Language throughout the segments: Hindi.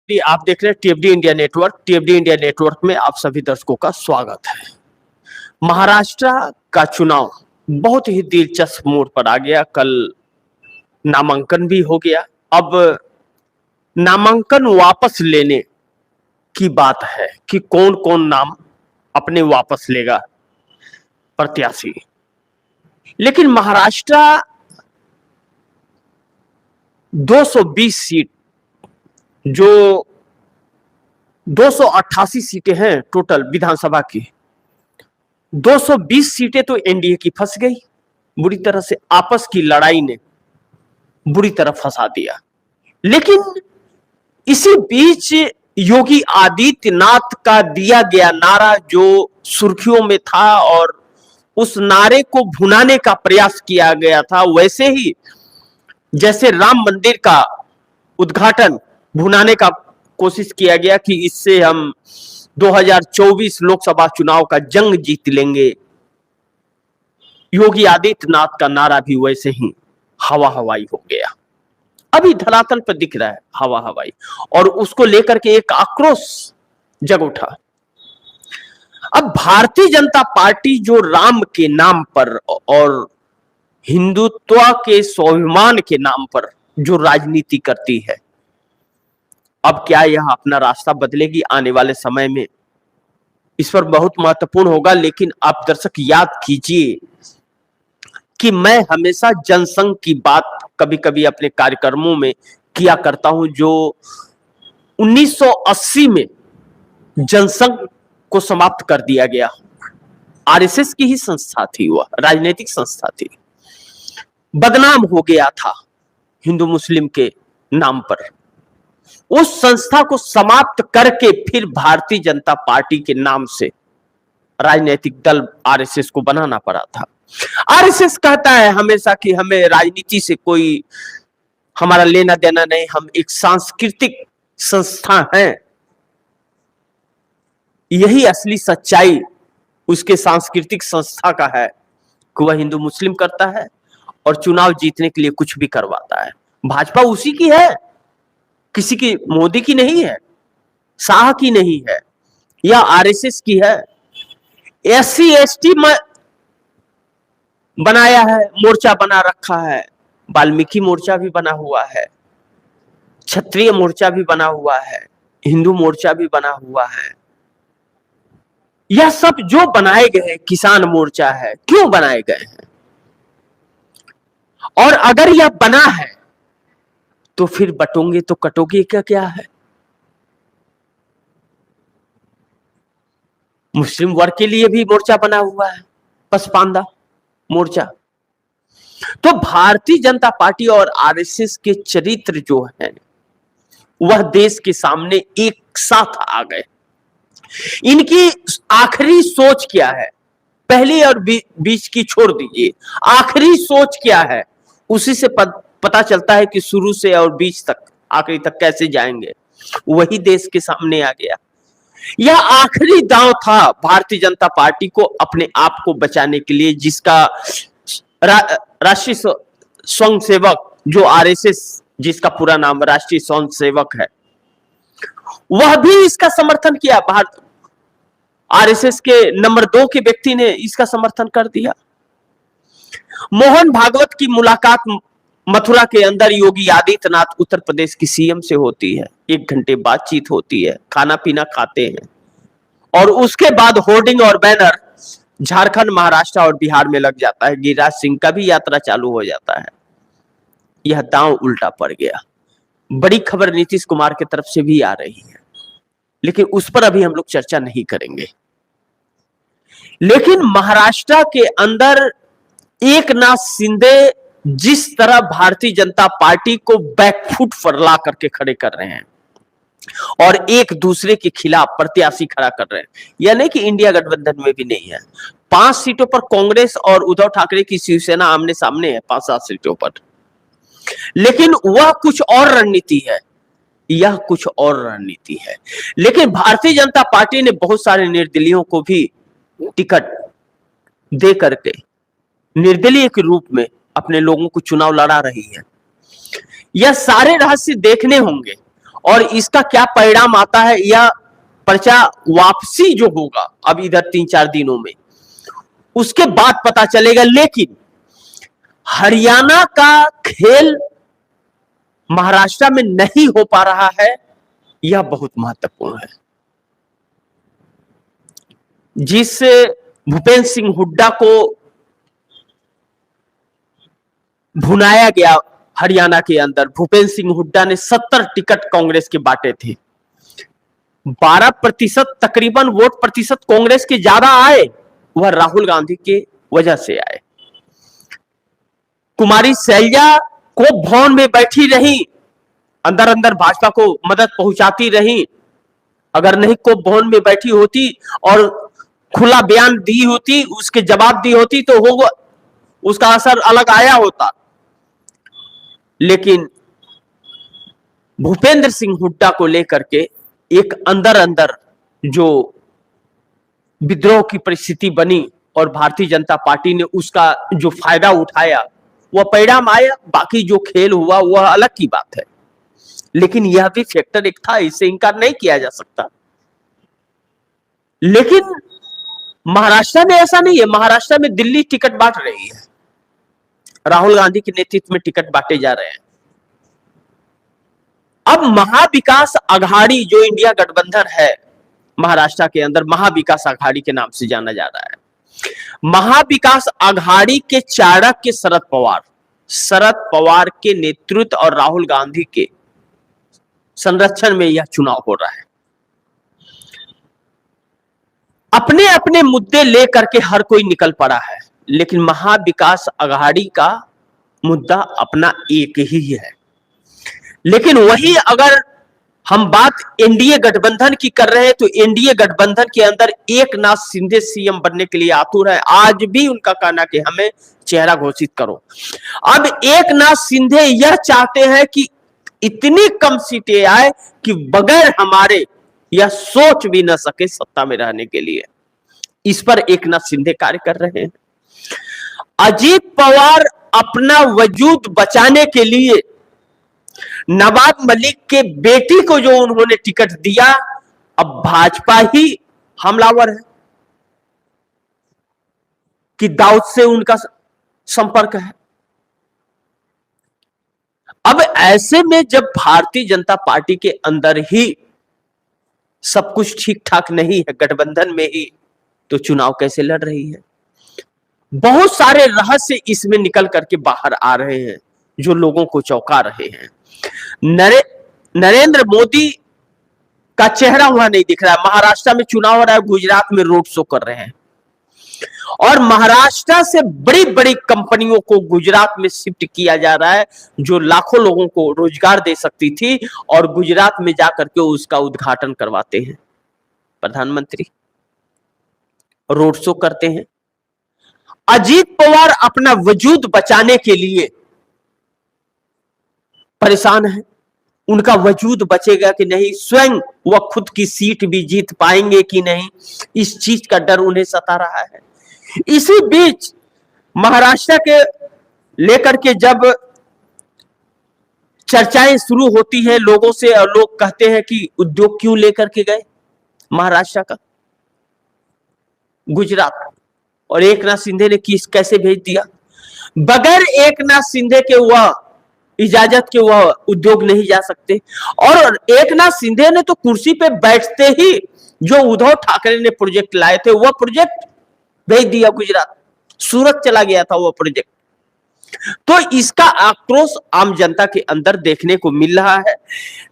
आप देख रहे हैं टीएफडी इंडिया नेटवर्क। टीएफडी इंडिया नेटवर्क में आप सभी दर्शकों का स्वागत है। महाराष्ट्र का चुनाव बहुत ही दिलचस्प मोड़ पर आ गया। कल नामांकन भी हो गया। अब नामांकन वापस लेने की बात है कि कौन कौन नाम अपने वापस लेगा प्रत्याशी। लेकिन महाराष्ट्र 220 सीट, जो 288 सीटें हैं टोटल विधानसभा की, 220 सीटें तो एनडीए की फंस गई। बुरी तरह से आपस की लड़ाई ने बुरी तरह फंसा दिया। लेकिन इसी बीच योगी आदित्यनाथ का दिया गया नारा जो सुर्खियों में था और उस नारे को भुनाने का प्रयास किया गया था, वैसे ही जैसे राम मंदिर का उद्घाटन भुनाने का कोशिश किया गया कि इससे हम 2024 लोकसभा चुनाव का जंग जीत लेंगे, योगी आदित्यनाथ का नारा भी वैसे ही हवा हवाई हो गया। अभी धरातल पर दिख रहा है हवा हवाई, और उसको लेकर के एक आक्रोश जग उठा। अब भारतीय जनता पार्टी जो राम के नाम पर और हिंदुत्व के स्वाभिमान के नाम पर जो राजनीति करती है, अब क्या यह अपना रास्ता बदलेगी आने वाले समय में? इस पर बहुत महत्वपूर्ण होगा। लेकिन आप दर्शक याद कीजिए कि मैं हमेशा जनसंघ की बात कभी कभी अपने कार्यक्रमों में किया करता हूं, जो 1980 में जनसंघ को समाप्त कर दिया गया। आरएसएस की ही संस्था थी, वह राजनीतिक संस्था थी, बदनाम हो गया था हिंदू मुस्लिम के नाम पर। उस संस्था को समाप्त करके फिर भारतीय जनता पार्टी के नाम से राजनीतिक दल आरएसएस को बनाना पड़ा था। आरएसएस कहता है हमेशा कि हमें राजनीति से कोई हमारा लेना देना नहीं, हम एक सांस्कृतिक संस्था हैं। यही असली सच्चाई उसके सांस्कृतिक संस्था का है कि वह हिंदू मुस्लिम करता है और चुनाव जीतने के लिए कुछ भी करवाता है। भाजपा उसी की है, किसी की, मोदी की नहीं है, शाह की नहीं है, या आरएसएस की है। एससी एसटी बनाया है, मोर्चा बना रखा है, वाल्मीकि मोर्चा भी बना हुआ है, क्षत्रिय मोर्चा भी बना हुआ है, हिंदू मोर्चा भी बना हुआ है। यह सब जो बनाए गए, किसान मोर्चा है, क्यों बनाए गए हैं? और अगर यह बना है तो फिर बटोगे तो कटोगे का क्या है? मुस्लिम वर्ग के लिए भी मोर्चा बना हुआ है, पसपांदा मोर्चा। तो भारतीय जनता पार्टी और आरएसएस के चरित्र जो है वह देश के सामने एक साथ आ गए। इनकी आखिरी सोच क्या है, पहली और बीच की छोड़ दीजिए, आखिरी सोच क्या है, उसी से पता चलता है कि शुरू से और बीच तक आखिरी तक कैसे जाएंगे। वही देश के सामने आ गया। यह आखिरी दांव था भारतीय जनता पार्टी को अपने आप को बचाने के लिए, जिसका राष्ट्रीय स्वयंसेवक जो आरएसएस, जिसका पूरा नाम राष्ट्रीय स्वयंसेवक है, वह भी इसका समर्थन किया। आरएसएस के नंबर 2 के व्यक्ति ने इसका समर्थन कर दिया। मोहन भागवत की मुलाकात मथुरा के अंदर योगी आदित्यनाथ उत्तर प्रदेश की सीएम से होती है। 1 घंटे बातचीत होती है, खाना पीना खाते हैं, और उसके बाद होर्डिंग और बैनर झारखंड, महाराष्ट्र और बिहार में लग जाता है। गिरिराज सिंह का भी यात्रा चालू हो जाता है। यह दांव उल्टा पड़ गया। बड़ी खबर नीतीश कुमार की तरफ से भी आ रही है, लेकिन उस पर अभी हम लोग चर्चा नहीं करेंगे। लेकिन महाराष्ट्र के अंदर एकनाथ शिंदे जिस तरह भारतीय जनता पार्टी को बैकफुट पर ला करके खड़े कर रहे हैं और एक दूसरे के खिलाफ प्रत्याशी खड़ा कर रहे हैं, यह नहीं कि इंडिया गठबंधन में भी नहीं है। 5 सीटों पर कांग्रेस और उद्धव ठाकरे की शिवसेना आमने सामने है, 5-7 सीटों पर। लेकिन वह कुछ और रणनीति है, यह कुछ और रणनीति है। लेकिन भारतीय जनता पार्टी ने बहुत सारे निर्दलीयों को भी टिकट दे करके निर्दलीय के रूप में अपने लोगों को चुनाव लड़ा रही है। यह सारे रहस्य देखने होंगे और इसका क्या परिणाम आता है, यह पर्चा वापसी जो होगा अब इधर 3-4 दिनों में, उसके बाद पता चलेगा। लेकिन हरियाणा का खेल महाराष्ट्र में नहीं हो पा रहा है, यह बहुत महत्वपूर्ण है। जिस भूपेंद्र सिंह हुड्डा को भुनाया गया हरियाणा के अंदर, भूपेंद्र सिंह हुड्डा ने 70 टिकट कांग्रेस के बांटे थे, 12% तकरीबन वोट प्रतिशत कांग्रेस के ज्यादा आए, वह राहुल गांधी के वजह से आए। कुमारी शैलजा को भवन में बैठी रही, अंदर अंदर भाजपा को मदद पहुंचाती रही। अगर नहीं को भवन में बैठी होती और खुला बयान दी होती, उसके जवाब दी होती, तो होगा उसका असर अलग आया होता। लेकिन भूपेंद्र सिंह हुड्डा को लेकर के एक अंदर अंदर जो विद्रोह की परिस्थिति बनी और भारतीय जनता पार्टी ने उसका जो फायदा उठाया, वह परिणाम आया। बाकी जो खेल हुआ वह अलग की बात है, लेकिन यह भी फैक्टर एक था, इसे इनकार नहीं किया जा सकता। लेकिन महाराष्ट्र में ऐसा नहीं है। महाराष्ट्र में दिल्ली टिकट बांट रही है, राहुल गांधी के नेतृत्व में टिकट बांटे जा रहे हैं। अब महाविकास अघाड़ी जो इंडिया गठबंधन है महाराष्ट्र के अंदर, महाविकास अघाड़ी के नाम से जाना जा रहा है। महाविकास अघाड़ी के चाणक्य शरद पवार के नेतृत्व और राहुल गांधी के संरक्षण में यह चुनाव हो रहा है। अपने अपने मुद्दे लेकर के हर कोई निकल पड़ा है, लेकिन महाविकास अघाड़ी का मुद्दा अपना एक ही है। लेकिन वही अगर हम बात एनडीए गठबंधन की कर रहे हैं, तो एनडीए गठबंधन के अंदर एकनाथ शिंदे सीएम बनने के लिए आतुर है। आज भी उनका कहना कि हमें चेहरा घोषित करो। अब एकनाथ शिंदे यह चाहते हैं कि इतनी कम सीटें आए कि बगैर हमारे यह सोच भी न सके सत्ता में रहने के लिए। इस पर एकनाथ शिंदे कार्य कर रहे हैं। अजीत पवार अपना वजूद बचाने के लिए नवाब मलिक के बेटी को जो उन्होंने टिकट दिया, अब भाजपा ही हमलावर है कि दाऊद से उनका संपर्क है। अब ऐसे में जब भारतीय जनता पार्टी के अंदर ही सब कुछ ठीक ठाक नहीं है, गठबंधन में ही, तो चुनाव कैसे लड़ रही है? बहुत सारे रहस्य इसमें निकल करके बाहर आ रहे हैं जो लोगों को चौंका रहे हैं। नरेंद्र मोदी का चेहरा वहां नहीं दिख रहा है। महाराष्ट्र में चुनाव हो रहा है, गुजरात में रोड शो कर रहे हैं, और महाराष्ट्र से बड़ी बड़ी कंपनियों को गुजरात में शिफ्ट किया जा रहा है, जो लाखों लोगों को रोजगार दे सकती थी, और गुजरात में जाकर के उसका उद्घाटन करवाते हैं प्रधानमंत्री, रोड शो करते हैं। अजीत पवार अपना वजूद बचाने के लिए परेशान है। उनका वजूद बचेगा कि नहीं, स्वयं वह खुद की सीट भी जीत पाएंगे कि नहीं, इस चीज का डर उन्हें सता रहा है। इसी बीच महाराष्ट्र के लेकर के जब चर्चाएं शुरू होती हैं लोगों से, और लोग कहते हैं कि उद्योग क्यों लेकर के गए महाराष्ट्र का गुजरात, और एकनाथ शिंदे ने कैसे भेज दिया? बगैर एकनाथ शिंदे के वह इजाजत के वह उद्योग नहीं जा सकते। और एकनाथ शिंदे ने तो कुर्सी पे बैठते ही जो उद्धव ठाकरे ने प्रोजेक्ट लाए थे, वह प्रोजेक्ट भेज दिया गुजरात, सूरत चला गया था वह प्रोजेक्ट। तो इसका आक्रोश आम जनता के अंदर देखने को मिल रहा है।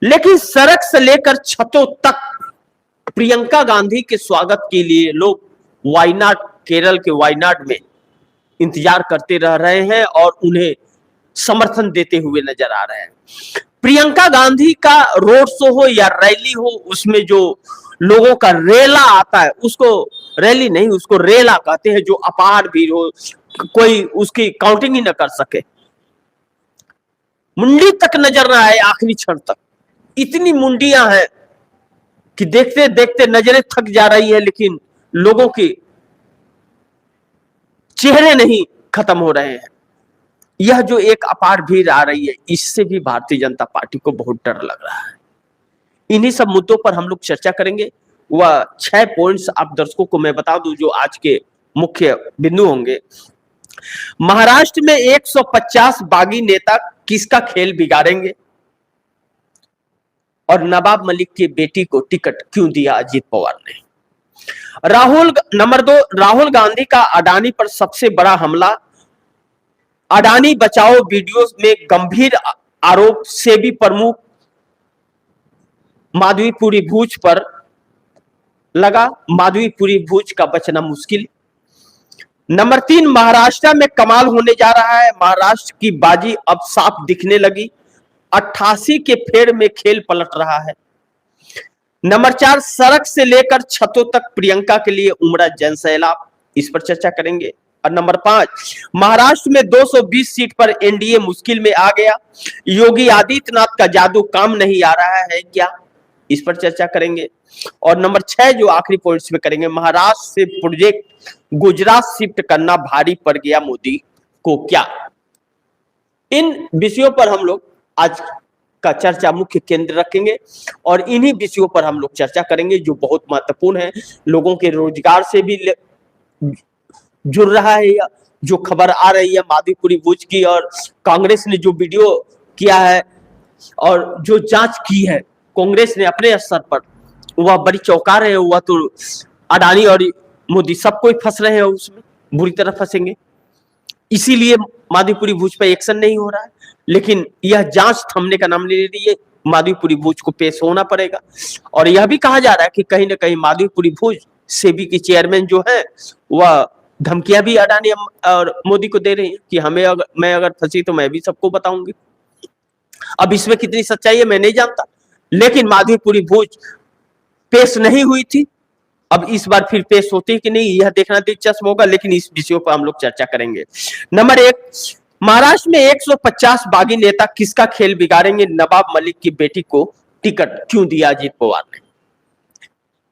लेकिन सड़क से लेकर छतों तक प्रियंका गांधी के स्वागत के लिए लोग वायनाड, केरल के वायनाड में इंतजार करते रह रहे हैं और उन्हें समर्थन देते हुए नजर आ रहे हैं। प्रियंका गांधी का रोड शो हो या रैली हो, उसमें जो लोगों का रेला आता है, उसको रैली नहीं, उसको रेला कहते हैं, जो अपार भीड़ हो, कोई उसकी काउंटिंग ही न कर सके, मुंडी तक नजर ना आए आखिरी क्षण तक। इतनी मुंडियां हैं कि देखते देखते नजरें थक जा रही है, लेकिन लोगों के चेहरे नहीं खत्म हो रहे हैं। यह जो एक अपार भीड़ आ रही है, इससे भी भारतीय जनता पार्टी को बहुत डर लग रहा है। इन्हीं सब मुद्दों पर हम लोग चर्चा करेंगे। वह 6 पॉइंट्स आप दर्शकों को मैं बता दूं जो आज के मुख्य बिंदु होंगे। महाराष्ट्र में 150 बागी नेता किसका खेल बिगाड़ेंगे, और नवाब मलिक की बेटी को टिकट क्यों दिया अजीत पवार ने। नंबर 2, राहुल गांधी का अडानी पर सबसे बड़ा हमला। अडानी बचाओ वीडियो में गंभीर आरोप सेबी प्रमुख माधवीपुरी भूज पर लगा। माधवीपुरी भूज का बचना मुश्किल। नंबर 3, महाराष्ट्र में कमाल होने जा रहा है। महाराष्ट्र की बाजी अब साफ दिखने लगी। 88 के फेर में खेल पलट रहा है। नंबर 4, सड़क से लेकर छतों तक प्रियंका के लिए उमड़ा जनसैलाब, इस पर चर्चा करेंगे। और नंबर 5, महाराष्ट्र में 220 सीट पर एनडीए मुश्किल में आ गया। योगी आदित्यनाथ का जादू काम नहीं आ रहा है क्या, इस पर चर्चा करेंगे। और नंबर 6 जो आखिरी पॉइंट्स में करेंगे, महाराष्ट्र से प्रोजेक्ट गुजरात शिफ्ट करना भारी पड़ गया मोदी को क्या। इन विषयों पर हम लोग आज का चर्चा मुख्य केंद्र रखेंगे और इन्हीं विषयों पर हम लोग चर्चा करेंगे जो बहुत महत्वपूर्ण है, लोगों के रोजगार से भी जुड़ रहा है। या जो खबर आ रही है माधवीपुरी भूज की, और कांग्रेस ने जो वीडियो किया है और जो जांच की है कांग्रेस ने अपने स्तर पर, वह बड़ी चौंका रहे हैं। वह तो अडानी और मोदी सब कोई फंस रहे हैं, उसमें बुरी तरह फंसेंगे, इसीलिए माधवीपुरी भूज पर एक्शन नहीं हो रहा है। लेकिन यह जांच थमने का नाम नहीं ले रही है। माधवीपुरी भूज को पेश होना पड़ेगा। और यह भी कहा जा रहा है कि कहीं ना कहीं माधवीपुरी भूज सेबी की चेयरमैन जो है वह धमकियां भी अडानी और मोदी को दे रही है कि मैं अगर फंसी तो मैं भी सबको बताऊंगी। अब इसमें कितनी सच्चाई है मैं नहीं जानता, लेकिन माधवीपुरी भूज पेश नहीं हुई थी, अब इस बार फिर पेश होती है कि नहीं यह देखना दिलचस्प होगा, लेकिन इस विषयों पर हम लोग चर्चा करेंगे। नंबर 1, महाराष्ट्र में 150 बागी नेता किसका खेल बिगाड़ेंगे, नवाब मलिक की बेटी को टिकट क्यों दिया अजीत पवार ने।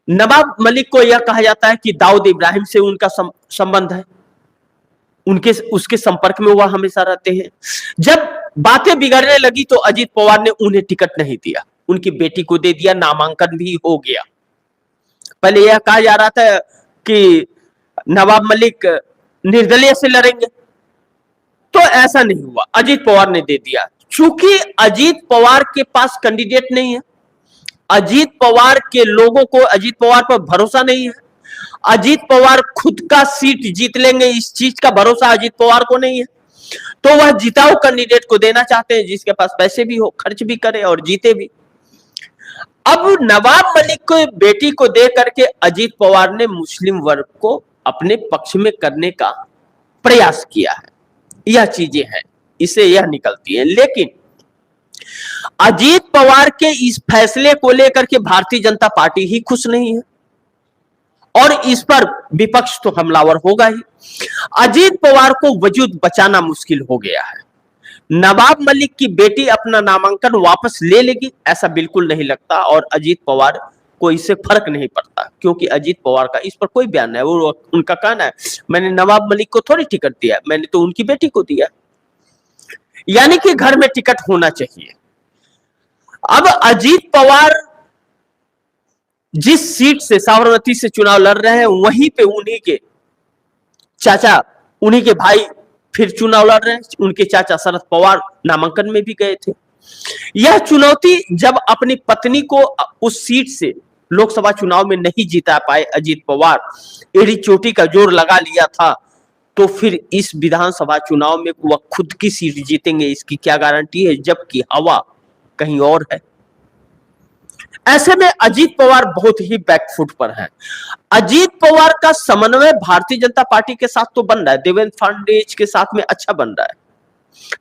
नवाब मलिक को यह कहा जाता है कि दाऊद इब्राहिम से उनका संबंध है, उसके संपर्क में वह हमेशा रहते हैं। जब बातें बिगड़ने लगी तो अजीत पवार ने उन्हें टिकट नहीं दिया, उनकी बेटी को दे दिया, नामांकन भी हो गया। पहले यह कहा जा रहा था कि नवाब मलिक निर्दलीय से लड़ेंगे, तो ऐसा नहीं हुआ, अजीत पवार ने दे दिया। चूंकि अजीत पवार के पास कैंडिडेट नहीं है, अजीत पवार के लोगों को अजीत पवार पर भरोसा नहीं है, अजीत पवार खुद का सीट जीत लेंगे इस चीज का भरोसा अजीत पवार को नहीं है, तो वह जिताऊ कैंडिडेट को देना चाहते हैं जिसके पास पैसे भी हो, खर्च भी करे और जीते भी। अब नवाब मलिक को बेटी को दे करके अजीत पवार ने मुस्लिम वर्ग को अपने पक्ष में करने का प्रयास किया है। यह चीजें हैं, इससे यह निकलती है। लेकिन अजीत पवार के इस फैसले को लेकर के भारतीय जनता पार्टी ही खुश नहीं है और इस पर विपक्ष तो हमलावर होगा ही। अजीत पवार को वजूद बचाना मुश्किल हो गया है। नवाब मलिक की बेटी अपना नामांकन वापस ले लेगी ऐसा बिल्कुल नहीं लगता, और अजीत पवार को इससे फर्क नहीं पड़ता, क्योंकि अजीत पवार का इस पर कोई बयान नहीं। वो उनका कहना है मैंने नवाब मलिक को थोड़ी टिकट दिया, मैंने तो उनकी बेटी को दिया। यानी कि घर में टिकट होना चाहिए। अब अजीत पवार जिस सीट से साबरमती से चुनाव लड़ रहे हैं वहीं पे उन्हीं के चाचा, उन्हीं के भाई फिर चुनाव लड़ रहे हैं। उनके चाचा शरद पवार नामांकन में भी गए थे। यह चुनौती जब अपनी पत्नी को उस सीट से लोकसभा चुनाव में नहीं जिता पाए अजीत पवार, एड़ी चोटी का जोर लगा लिया था, तो फिर इस विधानसभा चुनाव में वह खुद की सीट जीतेंगे इसकी क्या गारंटी है, जबकि हवा कहीं और है। ऐसे में अजीत पवार बहुत ही बैकफुट पर है। अजीत पवार का समन्वय भारतीय जनता पार्टी के साथ तो बन रहा है, देवेंद्र फडणवीस के साथ में अच्छा बन रहा है,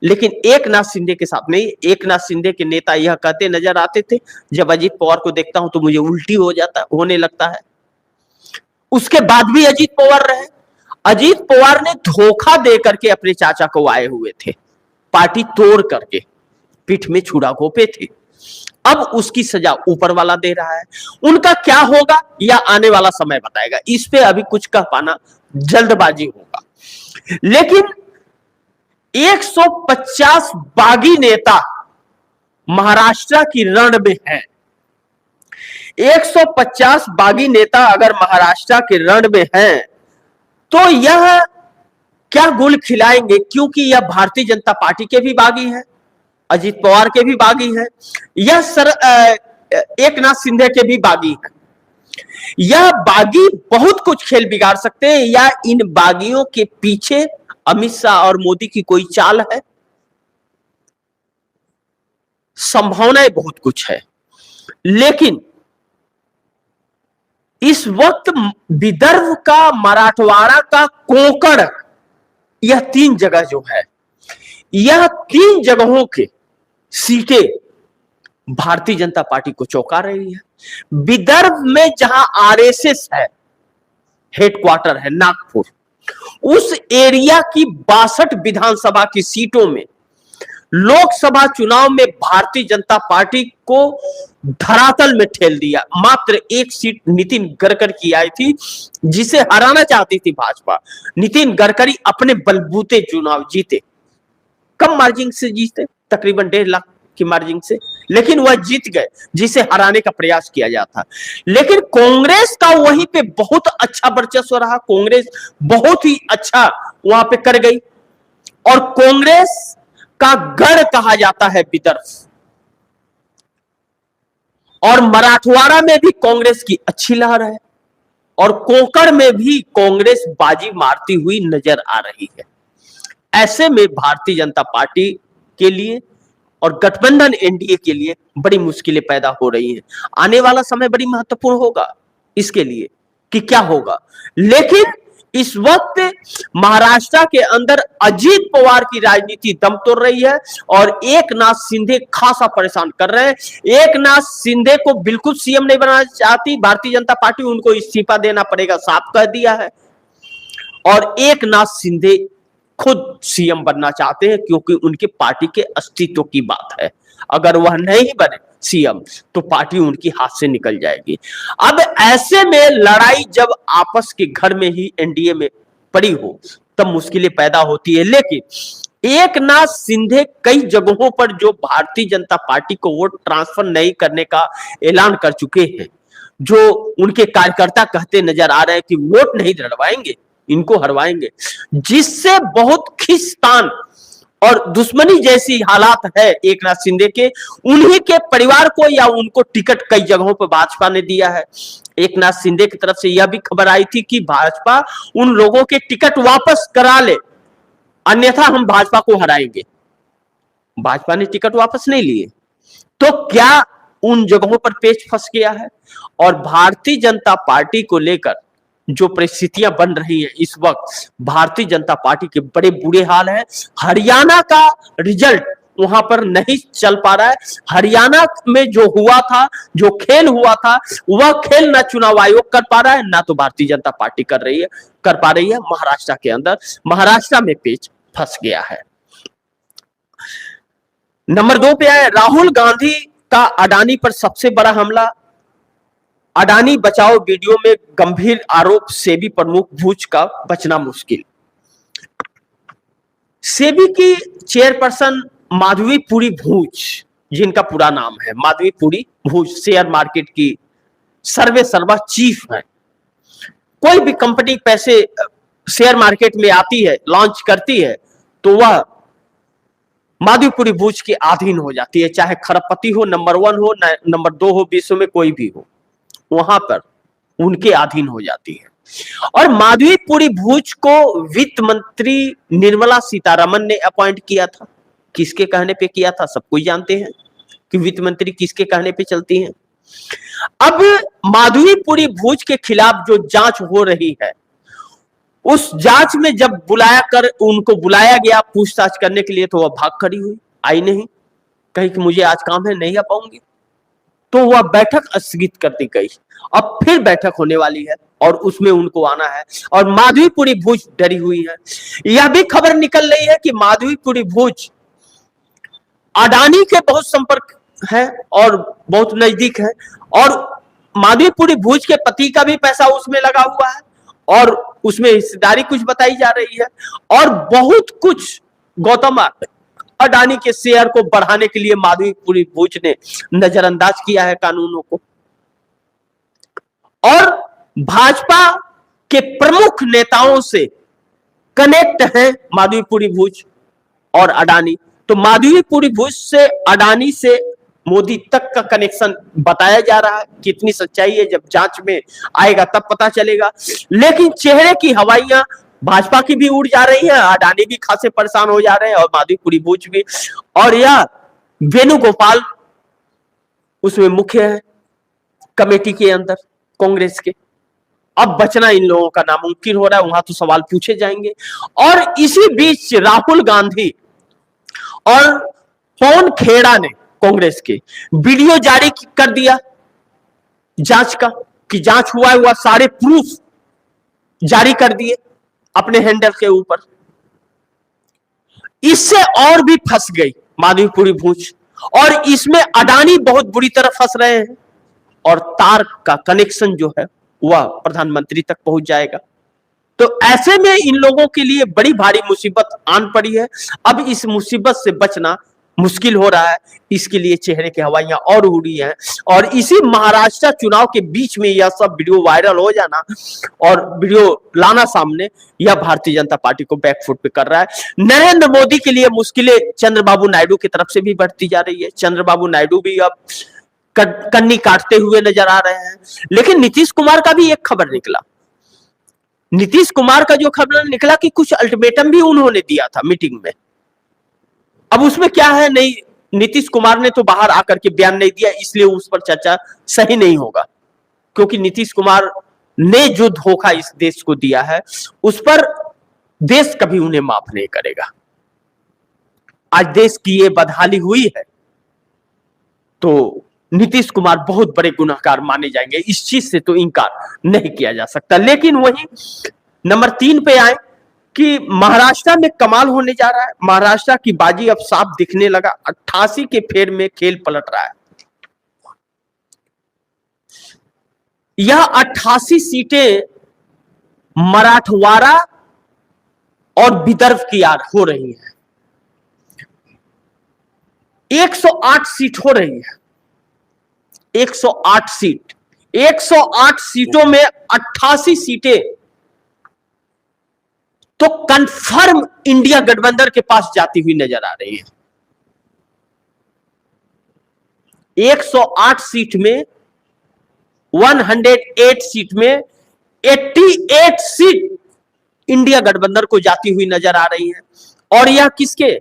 लेकिन एकनाथ शिंदे के साथ नहीं। एकनाथ शिंदे के नेता यह कहते नजर आते थे, जब अजीत पवार को देखता हूं तो मुझे उल्टी होने लगता है। उसके बाद भी अजीत पवार रहे। अजीत पवार ने धोखा दे करके अपने चाचा को आए हुए थे, पार्टी तोड़ करके पीठ में छुरा घोंपे थे। अब उसकी सजा ऊपर वाला दे रहा है। उनका क्या होगा या आने वाला समय बताएगा, इस पे अभी कुछ कह पाना जल्दबाजी होगा। लेकिन 150 बागी नेता महाराष्ट्र की रण में है। 150 बागी नेता अगर महाराष्ट्र के रण में हैं, तो यह क्या गुल खिलाएंगे, क्योंकि यह भारतीय जनता पार्टी के भी बागी हैं, अजित पवार के भी बागी हैं, यह एकनाथ शिंदे के भी बागी हैं। यह बागी बहुत कुछ खेल बिगाड़ सकते हैं, या इन बागियों के पीछे अमित शाह और मोदी की कोई चाल है। संभावनाएं बहुत कुछ है, लेकिन इस वक्त विदर्भ का, मराठवाड़ा का, कोंकण, यह 3 जगह जो है, यह 3 जगहों के सीटें भारतीय जनता पार्टी को चौंका रही है। विदर्भ में जहां आरएसएस है, हेडक्वार्टर है नागपुर, उस एरिया की 62 विधानसभा की सीटों में लोकसभा चुनाव में भारतीय जनता पार्टी को धरातल में ठेल दिया। मात्र 1 सीट नितिन गडकरी की आई थी, जिसे हराना चाहती थी भाजपा। नितिन गडकरी अपने बलबूते चुनाव जीते, कम मार्जिन से जीते, तकरीबन 1.5 लाख की मार्जिन से, लेकिन वह जीत गए, जिसे हराने का प्रयास किया जाता। लेकिन कांग्रेस का वहीं पे बहुत अच्छा वर्चस्व रहा, कांग्रेस बहुत ही अच्छा वहां पे कर गई, और कांग्रेस का गढ़ कहा जाता है विदर्भ। और मराठवाड़ा में भी कांग्रेस की अच्छी लहर है, और कोंकण में भी कांग्रेस बाजी मारती हुई नजर आ रही है। ऐसे में भारतीय जनता पार्टी के लिए और गठबंधन एनडीए के लिए बड़ी मुश्किलें पैदा हो रही हैं। आने वाला समय बड़ी महत्वपूर्ण होगा इसके लिए कि क्या होगा। लेकिन इस वक्त महाराष्ट्र के अंदर अजित पवार की राजनीति दम तोड़ रही है, और एकनाथ शिंदे खासा परेशान कर रहे हैं। एकनाथ शिंदे को बिल्कुल सीएम नहीं बनाना चाहती भारतीय जनता पार्टी, उनको इस्तीफा देना पड़ेगा, साफ कह दिया है। और एकनाथ शिंदे खुद सीएम बनना चाहते हैं, क्योंकि उनकी पार्टी के अस्तित्व की बात है। अगर वह नहीं बने सीएम तो पार्टी उनकी हाथ से निकल जाएगी। अब ऐसे में लड़ाई जब आपस के घर में ही एनडीए में पड़ी हो, तब मुश्किलें पैदा होती है। लेकिन एकनाथ शिंदे कई जगहों पर जो भारतीय जनता पार्टी को वोट ट्रांसफर नहीं करने का ऐलान कर चुके हैं, जो उनके कार्यकर्ता कहते नजर आ रहे हैं कि वोट नहीं लड़वाएंगे, इनको हरवाएंगे, जिससे बहुत खिंचातान और दुश्मनी जैसी हालात है एकनाथ शिंदे के। उन्हीं के परिवार को या उनको टिकट कई जगहों पर भाजपा ने दिया है। एकनाथ शिंदे की तरफ से यह भी खबर आई थी कि भाजपा उन लोगों के टिकट वापस करा ले, अन्यथा हम भाजपा को हराएंगे। भाजपा ने टिकट वापस नहीं लिए, तो क्या उन जगहों पर पेच फंस गया है। और भारतीय जनता पार्टी को लेकर जो परिस्थितियां बन रही हैं इस वक्त, भारतीय जनता पार्टी के बड़े बुरे हाल है। हरियाणा का रिजल्ट वहां पर नहीं चल पा रहा है। हरियाणा में जो हुआ था, जो खेल हुआ था, वह खेल ना चुनाव आयोग कर पा रहा है, ना तो भारतीय जनता पार्टी कर पा रही है। महाराष्ट्र के अंदर, महाराष्ट्र में पेच फंस गया है। नंबर 2 पे आए राहुल गांधी का अडानी पर सबसे बड़ा हमला। अडानी बचाओ वीडियो में गंभीर आरोप, सेबी प्रमुख भूज का बचना मुश्किल। सेबी की चेयरपर्सन माधवीपुरी भूज, जिनका पूरा नाम है माधवीपुरी भूज, शेयर मार्केट की सर्वा चीफ है। कोई भी कंपनी पैसे शेयर मार्केट में आती है, लॉन्च करती है, तो वह माधवीपुरी भूज के अधीन हो जाती है, चाहे खरबपति हो, नंबर 1 हो, नंबर 2 हो, विश्व में कोई भी हो, वहां पर उनके अधीन हो जाती है। और माधवीपुरी भूज को वित्त मंत्री निर्मला सीतारमन ने अपॉइंट किया था। किसके कहने पे किया था, सब कोई जानते हैं कि वित्त मंत्री किसके कहने पे चलती हैं। अब माधवीपुरी भूज के खिलाफ जो जांच हो रही है, उस जांच में जब उनको बुलाया गया पूछताछ करने के लिए, तो वह भाग खड़ी हुई, आई नहीं, कही कि मुझे आज काम है, नहीं आ पाऊंगी। तो वह बैठक स्थगित कर दी गई। अब फिर बैठक होने वाली है और उसमें उनको आना है, और माधवीपुरी भूज डरी हुई है। यह भी खबर निकल रही है कि माधवीपुरी भूज अडानी के बहुत संपर्क है और बहुत नजदीक है, और माधवीपुरी भूज के पति का भी पैसा उसमें लगा हुआ है, और उसमें हिस्सेदारी कुछ बताई जा रही है, और बहुत कुछ गौतम अडानी के शेयर को बढ़ाने के लिए माधवीपुरी भूज ने नजरअंदाज किया है कानूनों को। और भाजपा के प्रमुख नेताओं से कनेक्ट हैं माधवीपुरी भुज और अडानी। तो माधवीपुरी भुज से अडानी से मोदी तक का कनेक्शन बताया जा रहा है। कितनी सच्चाई है जब जांच में आएगा तब पता चलेगा। लेकिन चेहरे की हवाइयां भाजपा की भी उड़ जा रही है, अडानी भी खासे परेशान हो जा रहे हैं और माधवीपुरी भुज भी। और यह वेणुगोपाल उसमें मुख्य है कमेटी के अंदर कांग्रेस के। अब बचना इन लोगों का नामुमकिन हो रहा है, वहां तो सवाल पूछे जाएंगे। और इसी बीच राहुल गांधी और पवन खेड़ा ने कांग्रेस के वीडियो जारी कर दिया जांच का, कि जांच हुआ सारे प्रूफ जारी कर दिए अपने हैंडल के ऊपर। इससे और भी फंस गई माधवीपुरी भुज, और इसमें अडानी बहुत बुरी तरह फंस रहे हैं, और तार का कनेक्शन जो है वह प्रधानमंत्री तक पहुंच जाएगा। तो ऐसे में इन लोगों के लिए बड़ी भारी मुसीबत आन पड़ी है। अब इस मुसीबत से बचना मुश्किल हो रहा है, इसके लिए चेहरे की हवाइयां और उड़ी हैं। और इसी महाराष्ट्र चुनाव के बीच में यह सब वीडियो वायरल हो जाना और वीडियो लाना सामने, यह भारतीय जनता पार्टी को बैकफुट पे कर रहा है। नरेंद्र मोदी के लिए मुश्किलें चंद्रबाबू नायडू की तरफ से भी बढ़ती जा रही है। चंद्रबाबू नायडू भी अब कन्नी काटते हुए नजर आ रहे हैं। लेकिन नीतीश कुमार का भी एक खबर निकला। नीतीश कुमार का जो खबर निकला कि कुछ अल्टीमेटम भी उन्होंने दिया था मीटिंग में। अब उसमें क्या है, नहीं, नीतीश कुमार ने तो बाहर आकर के बयान नहीं दिया, इसलिए उस पर चर्चा सही नहीं होगा। क्योंकि नीतीश कुमार ने जो धोखा इस देश को दिया है उस पर देश कभी उन्हें माफ नहीं करेगा। आज देश की ये बदहाली हुई है तो नीतीश कुमार बहुत बड़े गुनहगार माने जाएंगे, इस चीज से तो इनकार नहीं किया जा सकता। लेकिन वही नंबर 3 पे आए कि महाराष्ट्र में कमाल होने जा रहा है। महाराष्ट्र की बाजी अब साफ दिखने लगा। 88 के फेर में खेल पलट रहा है। यह 88 सीटें मराठवाड़ा और विदर्भ की हो रही है। 108 सीट हो रही है, 108 सीट। 108 सीटों में 88 सीटें तो कंफर्म इंडिया गठबंधन के पास जाती हुई नजर आ रही है। 108 सीट में 108 सीट में 88 सीट इंडिया गठबंधन को जाती हुई नजर आ रही है। और यह किसके,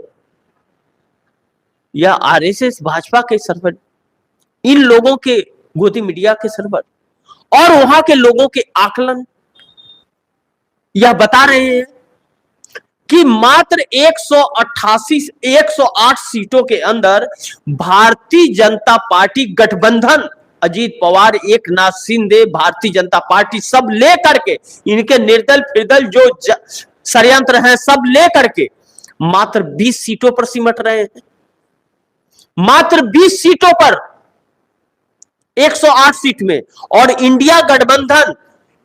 यह आरएसएस भाजपा के सरवर, इन लोगों के गोदी मीडिया के सरवर और वहां के लोगों के आकलन यह बता रहे हैं कि मात्र 108 सीटों के अंदर भारतीय जनता पार्टी गठबंधन, अजीत पवार, एकनाथ शिंदे, भारतीय जनता पार्टी सब लेकर के, इनके निर्दल फिरदल जो षड्यंत्र हैं सब लेकर के मात्र 20 सीटों पर सिमट रहे हैं। मात्र 20 सीटों पर 108 सीट में, और इंडिया गठबंधन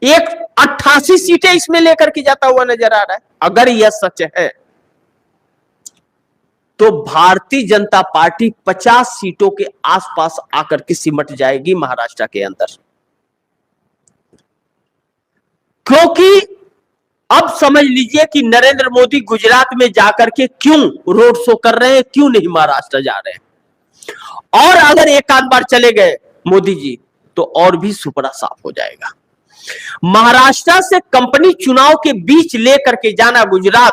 88 सीटें इसमें लेकर के जाता हुआ नजर आ रहा है। अगर यह सच है तो भारतीय जनता पार्टी 50 सीटों के आसपास आकर के सिमट जाएगी महाराष्ट्र के अंदर। क्योंकि अब समझ लीजिए कि नरेंद्र मोदी गुजरात में जाकर के क्यों रोड शो कर रहे हैं, क्यों नहीं महाराष्ट्र जा रहे हैं। और अगर एक आध बार चले गए मोदी जी तो और भी सुपड़ा साफ हो जाएगा। महाराष्ट्र से कंपनी चुनाव के बीच लेकर के जाना गुजरात,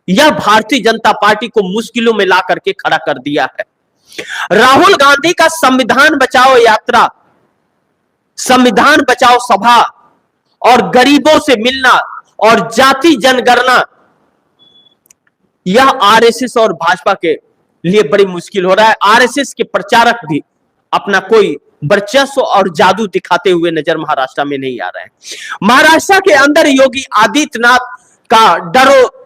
यह भारतीय जनता पार्टी को मुश्किलों में ला करके खड़ा कर दिया है। राहुल गांधी का संविधान बचाओ यात्रा, संविधान बचाओ सभा और गरीबों से मिलना और जाति जनगणना, यह आरएसएस और भाजपा के लिए बड़ी मुश्किल हो रहा है। आरएसएस के प्रचारक भी अपना कोई वर्चस्व और जादू दिखाते हुए नजर महाराष्ट्र में नहीं आ रहे हैं। महाराष्ट्र के अंदर योगी आदित्यनाथ का डरोगे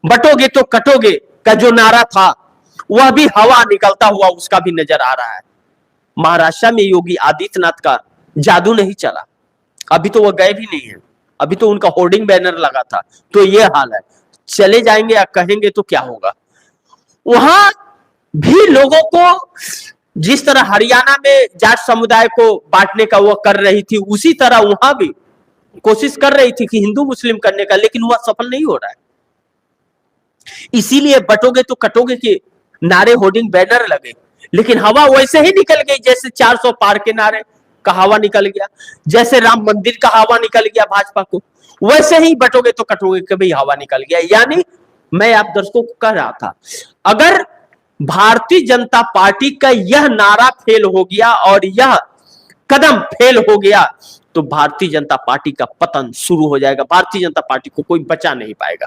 बटोगे तो कटोगे का जो नारा था वह भी हवा निकलता हुआ उसका भी नजर आ रहा है। महाराष्ट्र में योगी आदित्यनाथ का जादू नहीं चला, अभी तो वह गए भी नहीं है, अभी तो उनका होर्डिंग बैनर लगा था। तो यह हाल है, चले जाएंगे या कहेंगे तो क्या होगा। वहां भी लोगों को जिस तरह हरियाणा में जाट समुदाय को बांटने का वो कर रही थी, उसी तरह वहां भी कोशिश कर रही थी कि हिंदू मुस्लिम करने का, लेकिन वह सफल नहीं हो रहा है। इसीलिए बटोगे तो कटोगे के नारे, होर्डिंग, बैनर लगे, लेकिन हवा वैसे ही निकल गई जैसे 400 पार के नारे का हवा निकल गया, जैसे राम मंदिर का हवा निकल गया भाजपा को, वैसे ही बटोगे तो कटोगे के भी हवा निकल गया। यानी मैं आप दर्शकों को कह रहा था, अगर भारतीय जनता पार्टी का यह नारा फेल हो गया और यह कदम फेल हो गया तो भारतीय जनता पार्टी का पतन शुरू हो जाएगा, भारतीय जनता पार्टी को कोई बचा नहीं पाएगा।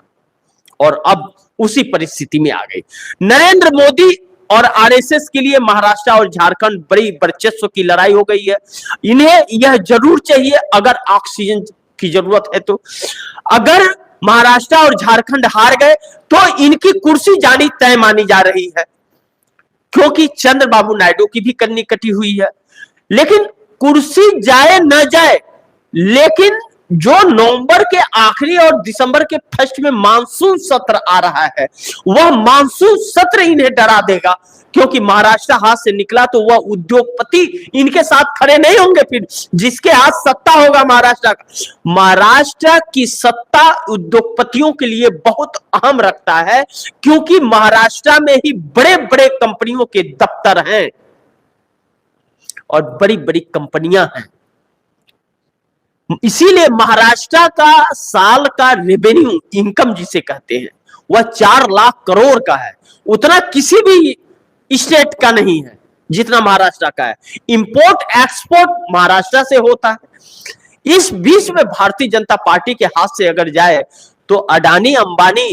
और अब उसी परिस्थिति में आ गई। नरेंद्र मोदी और आरएसएस के लिए महाराष्ट्र और झारखंड बड़ी वर्चस्व की लड़ाई हो गई है। इन्हें यह जरूर चाहिए, अगर ऑक्सीजन की जरूरत है तो, अगर महाराष्ट्र और झारखंड हार गए तो इनकी कुर्सी जानी तय मानी जा रही है, क्योंकि चंद्रबाबू नायडू की भी कन्नी कटी हुई है। लेकिन कुर्सी जाए न जाए, लेकिन जो नवंबर के आखिरी और दिसंबर के फर्स्ट में मानसून सत्र आ रहा है, वह मानसून सत्र इन्हें डरा देगा, क्योंकि महाराष्ट्र हाथ से निकला तो वह उद्योगपति इनके साथ खड़े नहीं होंगे। फिर जिसके हाथ सत्ता होगा महाराष्ट्र का, महाराष्ट्र की सत्ता उद्योगपतियों के लिए बहुत अहम रखता है, क्योंकि महाराष्ट्र में ही बड़े बड़े कंपनियों के दफ्तर हैं और बड़ी बड़ी कंपनियां हैं। इसीलिए महाराष्ट्र का साल का रेवेन्यू इनकम जिसे कहते हैं वह 4 लाख करोड़ का है। उतना किसी भी स्टेट का नहीं है जितना महाराष्ट्र का है। इंपोर्ट एक्सपोर्ट महाराष्ट्र से होता है। इस बीच में भारतीय जनता पार्टी के हाथ से अगर जाए तो अडानी अंबानी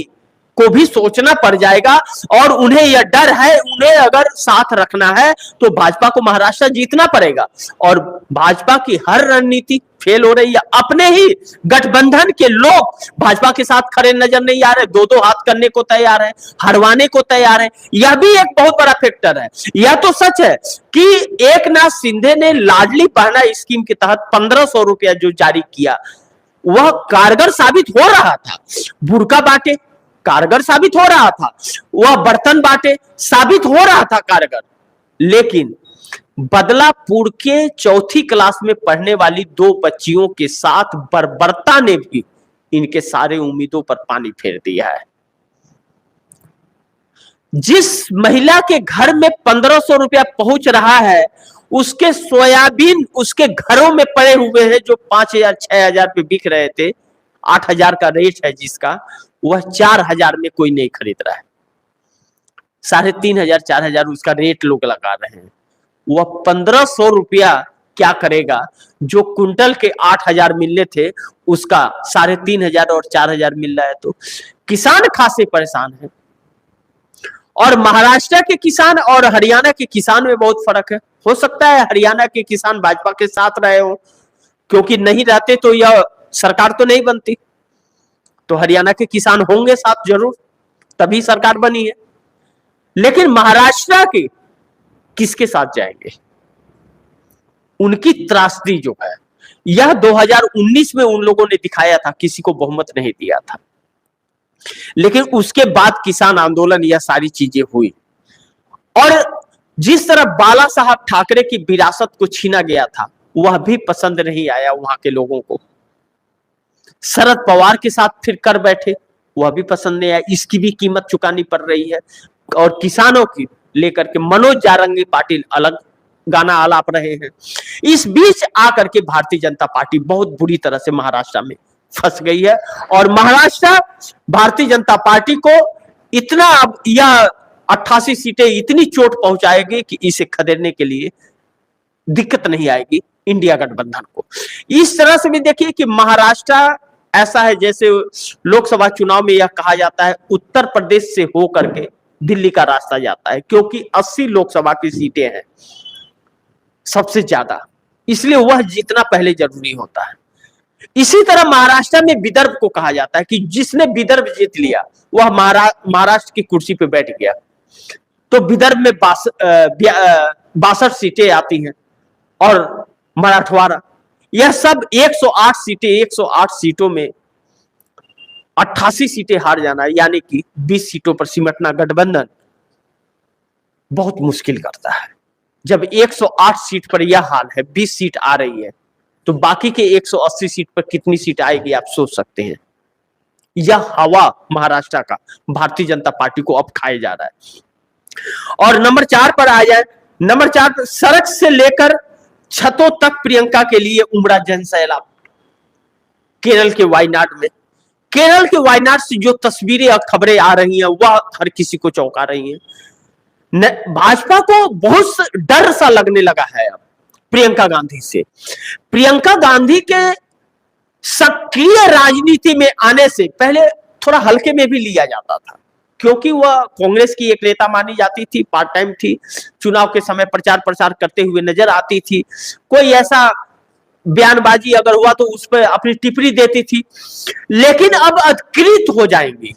को भी सोचना पड़ जाएगा, और उन्हें यह डर है, उन्हें अगर साथ रखना है तो भाजपा को महाराष्ट्र जीतना पड़ेगा। और भाजपा की हर रणनीति फेल हो रही है। अपने ही गठबंधन के लोग भाजपा के साथ खड़े नजर नहीं आ रहे, दो हाथ करने को तैयार है, हरवाने को तैयार है। यह भी एक बहुत बड़ा फैक्टर है। यह तो सच है कि एकनाथ शिंदे ने लाडली बहना स्कीम के तहत 1500 रुपया जो जारी किया वह कारगर साबित हो रहा था। बुर्का बांटे कारगर साबित हो रहा था, वह बर्तन बांटे साबित हो रहा था कारगर। लेकिन बदलापुर के 4th क्लास में पढ़ने वाली 2 बच्चियों के साथ बर्बरता ने भी इनके सारे उम्मीदों पर पानी फेर दिया है। जिस महिला के घर में 1500 रुपया पहुंच रहा है, उसके सोयाबीन उसके घरों में पड़े हुए हैं जो 5000 6000 पे बिक रहे थे, 8000 का रेट है जिसका, वह 4000 में कोई नहीं खरीद रहा है। 3500 4000 उसका रेट लोग लगा रहे हैं। वह 1500 रुपया क्या करेगा? जो कुंटल के 8000 मिलने थे उसका 3500 और 4000 मिल रहा है। तो किसान खासे परेशान है। और महाराष्ट्र के किसान और हरियाणा के किसान में बहुत फर्क है। हो सकता है हरियाणा के किसान भाजपा के साथ रहे हो, क्योंकि नहीं रहते तो यह सरकार तो नहीं बनती। तो हरियाणा के किसान होंगे साथ जरूर, तभी सरकार बनी है। लेकिन महाराष्ट्र के किसके साथ जाएंगे? उनकी त्रासदी जो है, यह 2019 में उन लोगों ने दिखाया था, किसी को बहुमत नहीं दिया था। लेकिन उसके बाद किसान आंदोलन, यह सारी चीजें हुई। और जिस तरह बाला साहब ठाकरे की विरासत को छीना गया था, वह भी पसंद नहीं आया वहां के लोगों को। शरद पवार के साथ फिर कर बैठे, वह भी पसंद नहीं आया। इसकी भी कीमत चुकानी पड़ रही है। और किसानों की लेकर के मनोज जारंगी पाटिल अलग गाना आलाप रहे हैं। इस बीच आकर के भारतीय जनता पार्टी बहुत बुरी तरह से महाराष्ट्र में फंस गई है। और महाराष्ट्र भारतीय जनता पार्टी को इतना, अब यह 88 सीटें इतनी चोट पहुंचाएगी कि इसे खदेड़ने के लिए दिक्कत नहीं आएगी इंडिया गठबंधन को। इस तरह से भी देखिए कि महाराष्ट्र ऐसा है जैसे लोकसभा चुनाव में यह कहा जाता है उत्तर प्रदेश से होकर के दिल्ली का रास्ता जाता है, क्योंकि 80 लोकसभा की सीटें हैं सबसे ज्यादा, इसलिए वह जीतना पहले जरूरी होता है। इसी तरह महाराष्ट्र में विदर्भ को कहा जाता है कि जिसने विदर्भ जीत लिया वह महाराष्ट्र की कुर्सी पे बैठ गया। तो विदर्भ में 62 सीटें आती हैं और मराठवाड़ा, यह सब 108 सीटें, 108 सीटों में 88 सीटें हार जाना, यानी कि 20 सीटों पर सिमटना गठबंधन बहुत मुश्किल करता है। जब 108 सीट पर यह हाल है, 20 सीट आ रही है, तो बाकी के 180 सीट पर कितनी सीट आएगी आप सोच सकते हैं। यह हवा महाराष्ट्र का भारतीय जनता पार्टी को अब खाया जा रहा है। और नंबर 4 पर आ जाए, नंबर 4 पर सड़क से लेकर छतों तक प्रियंका के लिए उमड़ा जनसैलाब। केरल के वायनाड में, केरल के वायनाड से जो तस्वीरें और खबरें आ रही हैं वह हर किसी को चौंका रही हैं। भाजपा को बहुत डर सा लगने लगा है अब प्रियंका गांधी से। प्रियंका गांधी के सक्रिय राजनीति में आने से पहले थोड़ा हल्के में भी लिया जाता था, क्योंकि वह कांग्रेस की एक नेता मानी जाती थी, पार्ट टाइम थी, चुनाव के समय प्रचार प्रसार करते हुए नजर आती थी, कोई ऐसा बयानबाजी अगर हुआ तो उस पर अपनी टिप्पणी देती थी। लेकिन अब अधिकृत हो जाएंगी,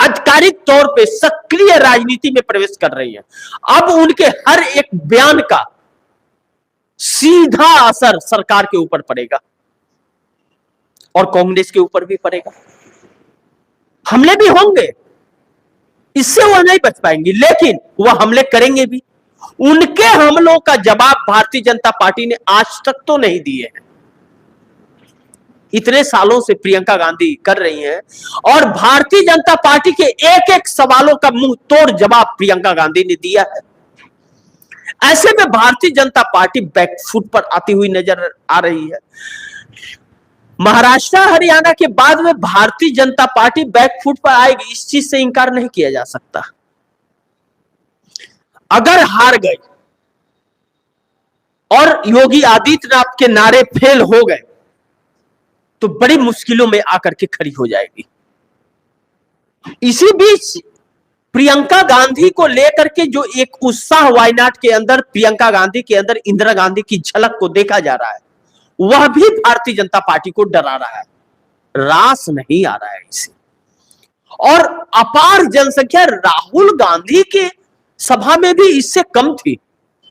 आधिकारिक तौर पे सक्रिय राजनीति में प्रवेश कर रही है। अब उनके हर एक बयान का सीधा असर सरकार के ऊपर पड़ेगा और कांग्रेस के ऊपर भी पड़ेगा। हमले भी होंगे, इससे वह नहीं बच पाएंगी, लेकिन वह हमले करेंगे भी। उनके हमलों का जवाब भारतीय जनता पार्टी ने आज तक तो नहीं दिए हैं। इतने सालों से प्रियंका गांधी कर रही हैं और भारतीय जनता पार्टी के एक एक सवालों का मुंह तोड़ जवाब प्रियंका गांधी ने दिया है। ऐसे में भारतीय जनता पार्टी बैकफुट पर आती हुई नजर आ रही है। महाराष्ट्र हरियाणा के बाद में भारतीय जनता पार्टी बैकफुट पर आएगी, इस चीज से इंकार नहीं किया जा सकता। अगर हार गई और योगी आदित्यनाथ के नारे फेल हो गए तो बड़ी मुश्किलों में आकर के खड़ी हो जाएगी। इसी बीच प्रियंका गांधी को लेकर के जो एक उत्साह वायनाड के अंदर, प्रियंका गांधी के अंदर इंदिरा गांधी की झलक को देखा जा रहा है, वह भी भारतीय जनता पार्टी को डरा रहा है, रास नहीं आ रहा है इसे। और अपार जनसंख्या राहुल गांधी के सभा में भी इससे कम थी,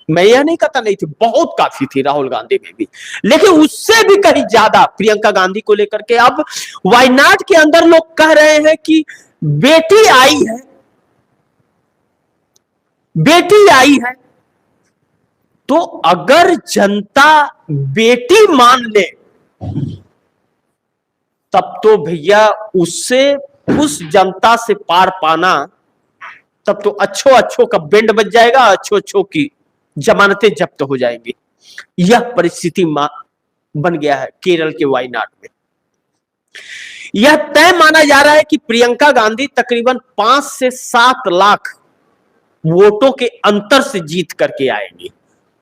मैं यह नहीं कहता नहीं थी, बहुत काफी थी राहुल गांधी में भी, लेकिन उससे भी कहीं ज्यादा प्रियंका गांधी को लेकर के अब वायनाड के अंदर लोग कह रहे हैं कि बेटी आई है, बेटी आई है। तो अगर जनता बेटी मान ले तब तो भैया उससे, उस जनता से पार पाना, तब तो अच्छों का बैंड बज जाएगा, अच्छों की जमानतें जब्त हो जाएंगी। यह परिस्थिति बन गया है केरल के वायनाड में। यह तय माना जा रहा है कि प्रियंका गांधी तकरीबन 5 से 7 लाख वोटों के अंतर से जीत करके आएंगी।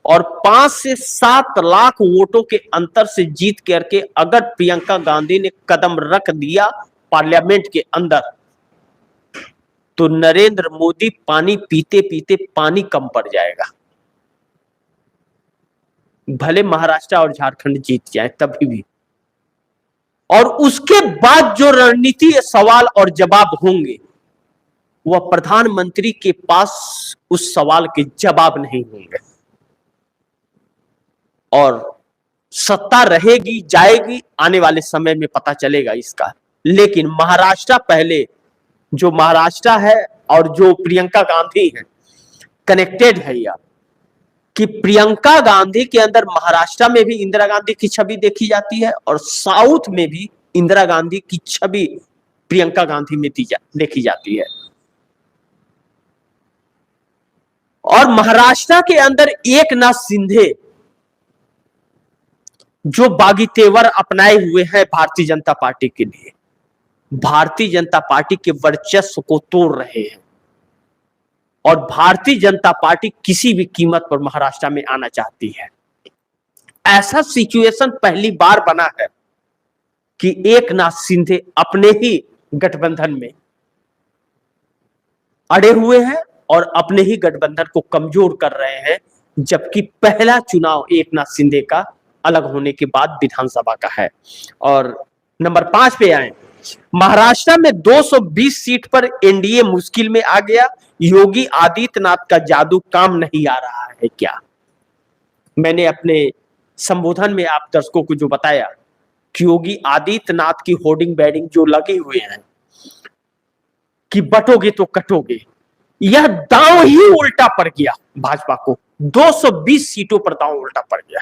और 5 से 7 लाख वोटों के अंतर से जीत करके अगर प्रियंका गांधी ने कदम रख दिया पार्लियामेंट के अंदर, तो नरेंद्र मोदी पानी पीते पीते पानी कम पड़ जाएगा। भले महाराष्ट्र और झारखंड जीत जाए तभी भी। और उसके बाद जो रणनीति सवाल और जवाब होंगे, वह प्रधानमंत्री के पास उस सवाल के जवाब नहीं होंगे। और सत्ता रहेगी जाएगी, आने वाले समय में पता चलेगा इसका। लेकिन महाराष्ट्र पहले, जो महाराष्ट्र है और जो प्रियंका गांधी है, कनेक्टेड है यह, कि प्रियंका गांधी के अंदर महाराष्ट्र में भी इंदिरा गांधी की छवि देखी जाती है और साउथ में भी इंदिरा गांधी की छवि प्रियंका गांधी में देखी जाती है। और महाराष्ट्र के अंदर एकनाथ शिंदे जो बागी तेवर अपनाए हुए हैं भारतीय जनता पार्टी के लिए, भारतीय जनता पार्टी के वर्चस्व को तोड़ रहे हैं। और भारतीय जनता पार्टी किसी भी कीमत पर महाराष्ट्र में आना चाहती है। ऐसा सिचुएशन पहली बार बना है कि एकनाथ शिंदे अपने ही गठबंधन में अड़े हुए हैं और अपने ही गठबंधन को कमजोर कर रहे हैं, जबकि पहला चुनाव एकनाथ शिंदे का अलग होने के बाद विधानसभा का है। और नंबर 5 पे आए, महाराष्ट्र में 220 सीट पर एनडीए मुश्किल में आ गया, योगी आदित्यनाथ का जादू काम नहीं आ रहा है क्या? मैंने अपने संबोधन में आप दर्शकों को जो बताया कि योगी आदित्यनाथ की होर्डिंग बैडिंग जो लगे हुए हैं कि बटोगे तो कटोगे, यह दांव ही उल्टा पड़ गया भाजपा को। 220 सीटों पर दांव उल्टा पड़ गया।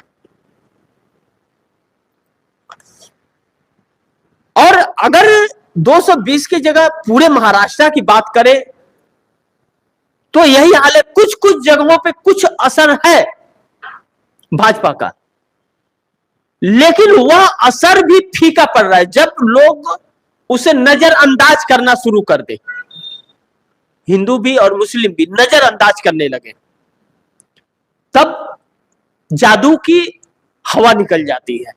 और अगर 220 की जगह पूरे महाराष्ट्र की बात करें तो यही हाल है। कुछ कुछ जगहों पे कुछ असर है भाजपा का, लेकिन वह असर भी फीका पड़ रहा है। जब लोग उसे नजरअंदाज करना शुरू कर दे, हिंदू भी और मुस्लिम भी नजरअंदाज करने लगे, तब जादू की हवा निकल जाती है।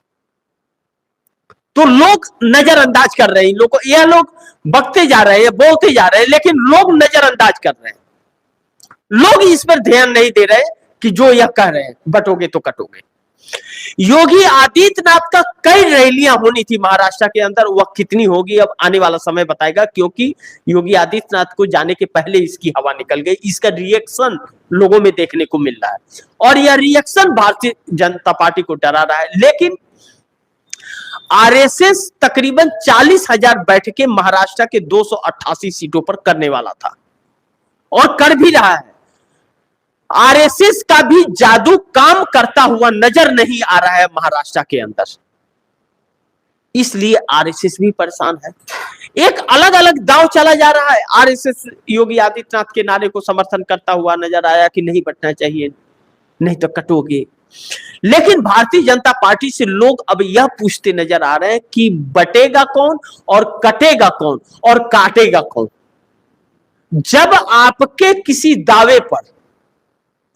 तो लोग नजरअंदाज कर रहे हैं, यह लोग बकते जा रहे हैं, बोलते जा रहे हैं, लेकिन लोग नजरअंदाज कर रहे हैं। लोग इस पर ध्यान नहीं दे रहे कि जो यह कह रहे हैं, बटोगे तो कटोगे। योगी आदित्यनाथ का कई रैलियां होनी थी महाराष्ट्र के अंदर, वह कितनी होगी अब आने वाला समय बताएगा, क्योंकि योगी आदित्यनाथ को जाने के पहले इसकी हवा निकल गई। इसका रिएक्शन लोगों में देखने को मिल रहा है और यह रिएक्शन भारतीय जनता पार्टी को डरा रहा है। लेकिन आरएसएस तकरीबन 40,000 बैठकें महाराष्ट्र के 288 सीटों पर करने वाला था और कर भी रहा है। आरएसएस का भी जादू काम करता हुआ नजर नहीं आ रहा है महाराष्ट्र के अंदर, इसलिए आरएसएस भी परेशान है। एक अलग अलग दांव चला जा रहा है। आरएसएस योगी आदित्यनाथ के नारे को समर्थन करता हुआ नजर आया कि नहीं बटना चाहिए, नहीं तो कटोगे। लेकिन भारतीय जनता पार्टी से लोग अब यह पूछते नजर आ रहे हैं कि बटेगा कौन और कटेगा कौन और काटेगा कौन। जब आपके किसी दावे पर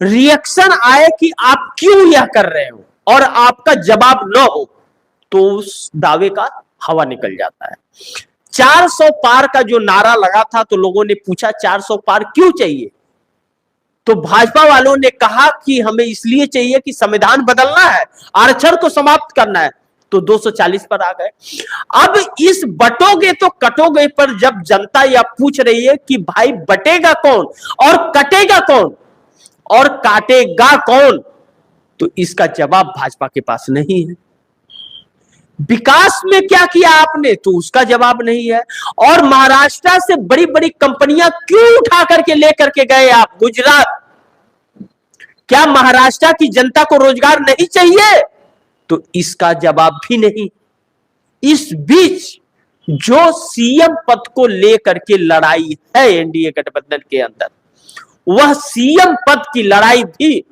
रिएक्शन आए कि आप क्यों यह कर रहे हो और आपका जवाब न हो, तो उस दावे का हवा निकल जाता है। 400 पार का जो नारा लगा था तो लोगों ने पूछा 400 पार क्यों चाहिए, तो भाजपा वालों ने कहा कि हमें इसलिए चाहिए कि संविधान बदलना है, आरक्षण को समाप्त करना है, तो 240 पर आ गए। अब इस बटोगे तो कटोगे पर जब जनता यह पूछ रही है कि भाई बटेगा कौन और कटेगा कौन और काटेगा कौन, तो इसका जवाब भाजपा के पास नहीं है। विकास में क्या किया आपने, तो उसका जवाब नहीं है। और महाराष्ट्र से बड़ी बड़ी कंपनियां क्यों उठा करके लेकर के गए आप गुजरात, क्या महाराष्ट्र की जनता को रोजगार नहीं चाहिए, तो इसका जवाब भी नहीं। इस बीच जो सीएम पद को लेकर के लड़ाई है एनडीए गठबंधन के अंदर, वह सीएम पद की लड़ाई भी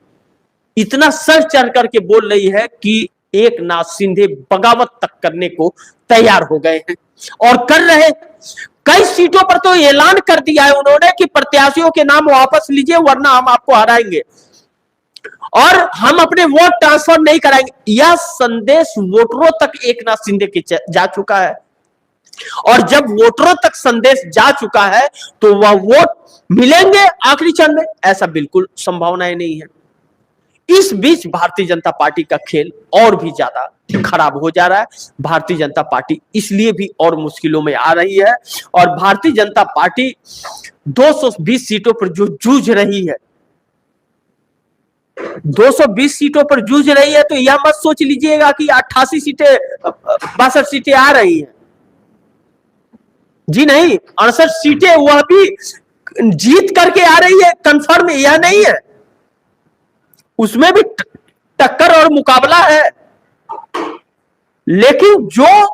इतना सर चढ़ करके बोल रही है कि एकनाथ शिंदे बगावत तक करने को तैयार हो गए हैं और कर रहे। कई सीटों पर तो ऐलान कर दिया है उन्होंने कि प्रत्याशियों के नाम वापस लीजिए वरना हम आपको हराएंगे और हम अपने वोट ट्रांसफर नहीं कराएंगे। यह संदेश वोटरों तक एकनाथ शिंदे के जा चुका है और जब वोटरों तक संदेश जा चुका है तो वह वोट मिलेंगे आखिरी क्षण में, ऐसा बिल्कुल संभावनाएं नहीं है। इस बीच भारतीय जनता पार्टी का खेल और भी ज्यादा खराब हो जा रहा है। भारतीय जनता पार्टी इसलिए भी और मुश्किलों में आ रही है और भारतीय जनता पार्टी 220 सीटों पर जो जूझ रही है, 220 सीटों पर जूझ रही है, तो यह मत सोच लीजिएगा कि 88 सीटें 62 सीटें आ रही हैं। जी नहीं, 68 सीटें वह भी जीत करके आ रही है, कंफर्म यह नहीं है, उसमें भी टक्कर और मुकाबला है। लेकिन जो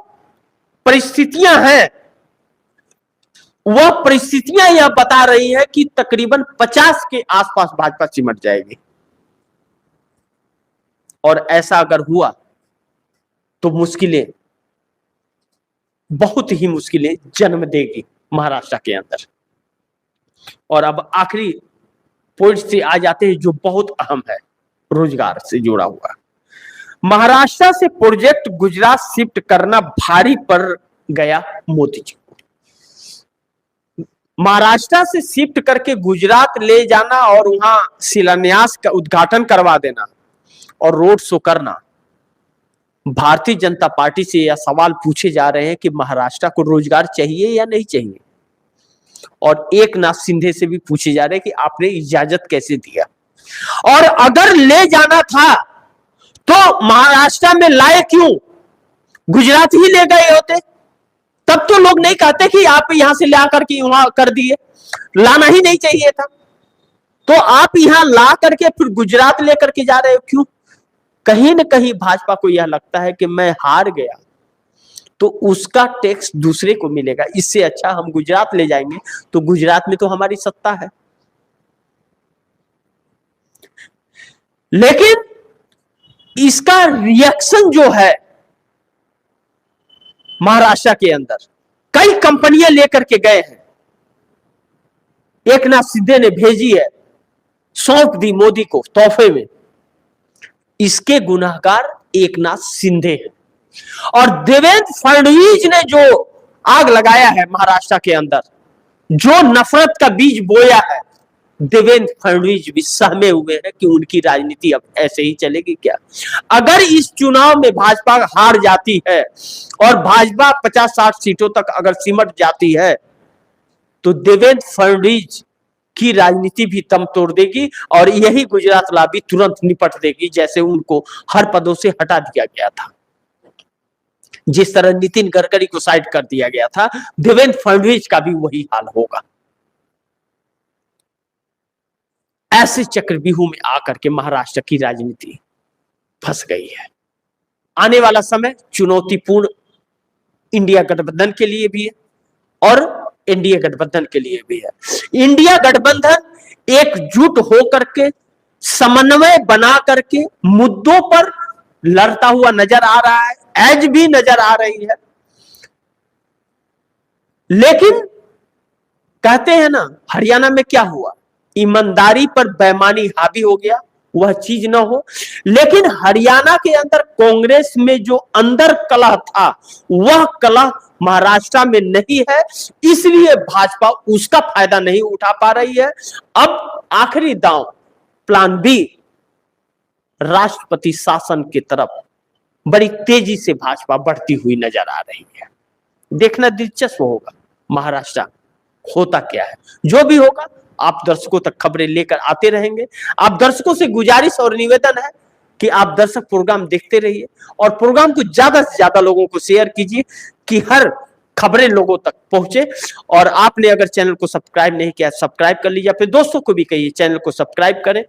परिस्थितियां हैं वह परिस्थितियां यह बता रही है कि तकरीबन 50 के आसपास भाजपा सिमट जाएगी और ऐसा अगर हुआ तो मुश्किलें, बहुत ही मुश्किलें जन्म देगी महाराष्ट्र के अंदर। और अब आखिरी पॉइंट से आ जाते हैं जो बहुत अहम है, रोजगार से जुड़ा हुआ। महाराष्ट्र से प्रोजेक्ट गुजरात शिफ्ट करना भारी पड़ गया मोदी जी को। महाराष्ट्र से शिफ्ट करके गुजरात ले जाना और वहां शिलान्यास का उद्घाटन करवा देना और रोड शो करना। भारतीय जनता पार्टी से यह सवाल पूछे जा रहे हैं कि महाराष्ट्र को रोजगार चाहिए या नहीं चाहिए, और एकनाथ शिंदे से भी पूछे जा रहे हैं कि आपने इजाजत कैसे दिया, और अगर ले जाना था तो महाराष्ट्र में लाए क्यों, गुजरात ही ले गए होते, तब तो लोग नहीं कहते कि आप यहां से ला करके वहां कर दिए, लाना ही नहीं चाहिए था। तो आप यहां ला करके फिर गुजरात लेकर के जा रहे हो, क्यों? कहीं ना कहीं भाजपा को यह लगता है कि मैं हार गया तो उसका टैक्स दूसरे को मिलेगा, इससे अच्छा हम गुजरात ले जाएंगे, तो गुजरात में तो हमारी सत्ता है। लेकिन इसका रिएक्शन जो है महाराष्ट्र के अंदर, कई कंपनियां लेकर के गए हैं, एकनाथ शिंदे ने भेजी है, सौंप दी मोदी को तोहफे में। इसके गुनाहगार एकनाथ शिंदे हैं। और देवेंद्र फडणवीस ने जो आग लगाया है महाराष्ट्र के अंदर, जो नफरत का बीज बोया है, देवेंद्र फडणवीस भी सहमे हुए हैं कि उनकी राजनीति अब ऐसे ही चलेगी क्या? अगर इस चुनाव में भाजपा हार जाती है और भाजपा 50-60 सीटों तक अगर सिमट जाती है तो देवेंद्र फडणवीस की राजनीति भी दम तोड़ देगी और यही गुजरात लॉबी तुरंत निपट देगी, जैसे उनको हर पदों से हटा दिया गया था। जिस तरह नितिन गडकरी को साइड कर दिया गया था, देवेंद्र फडणवीस का भी वही हाल होगा। ऐसे चक्रव्यूह में आकर के महाराष्ट्र की राजनीति फंस गई है। आने वाला समय चुनौतीपूर्ण इंडिया गठबंधन के लिए भी है और एनडीए गठबंधन के लिए भी है। इंडिया गठबंधन एकजुट होकर के, समन्वय बना करके मुद्दों पर लड़ता हुआ नजर आ रहा है, एज भी नजर आ रही है। लेकिन कहते हैं ना, हरियाणा में क्या हुआ, ईमानदारी पर बेईमानी हावी हो गया, वह चीज ना हो। लेकिन हरियाणा के अंदर कांग्रेस में जो अंदर कलह था, वह कलह महाराष्ट्र में नहीं है, इसलिए भाजपा उसका फायदा नहीं उठा पा रही है। अब आखिरी दांव, प्लान बी, राष्ट्रपति शासन की तरफ बड़ी तेजी से भाजपा बढ़ती हुई नजर आ रही है। देखना दिलचस्प होगा महाराष्ट्र होता क्या है। जो भी होगा आप दर्शकों तक खबरें लेकर आते रहेंगे। आप दर्शकों से गुजारिश और निवेदन है कि आप दर्शक प्रोग्राम देखते रहिए और प्रोग्राम को ज्यादा से ज्यादा लोगों को शेयर कीजिए कि हर खबरें लोगों तक पहुंचे। और आपने अगर चैनल को सब्सक्राइब नहीं किया, सब्सक्राइब कर लीजिए, फिर दोस्तों को भी कहिए चैनल को सब्सक्राइब करें।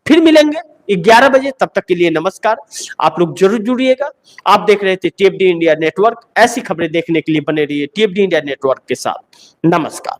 फिर मिलेंगे 11 बजे, तब तक के लिए नमस्कार। आप लोग जरूर जुड़िएगा। आप देख रहे थे टीएफडी इंडिया नेटवर्क। ऐसी खबरें देखने के लिए बने रहिए टीएफडी इंडिया नेटवर्क के साथ। नमस्कार।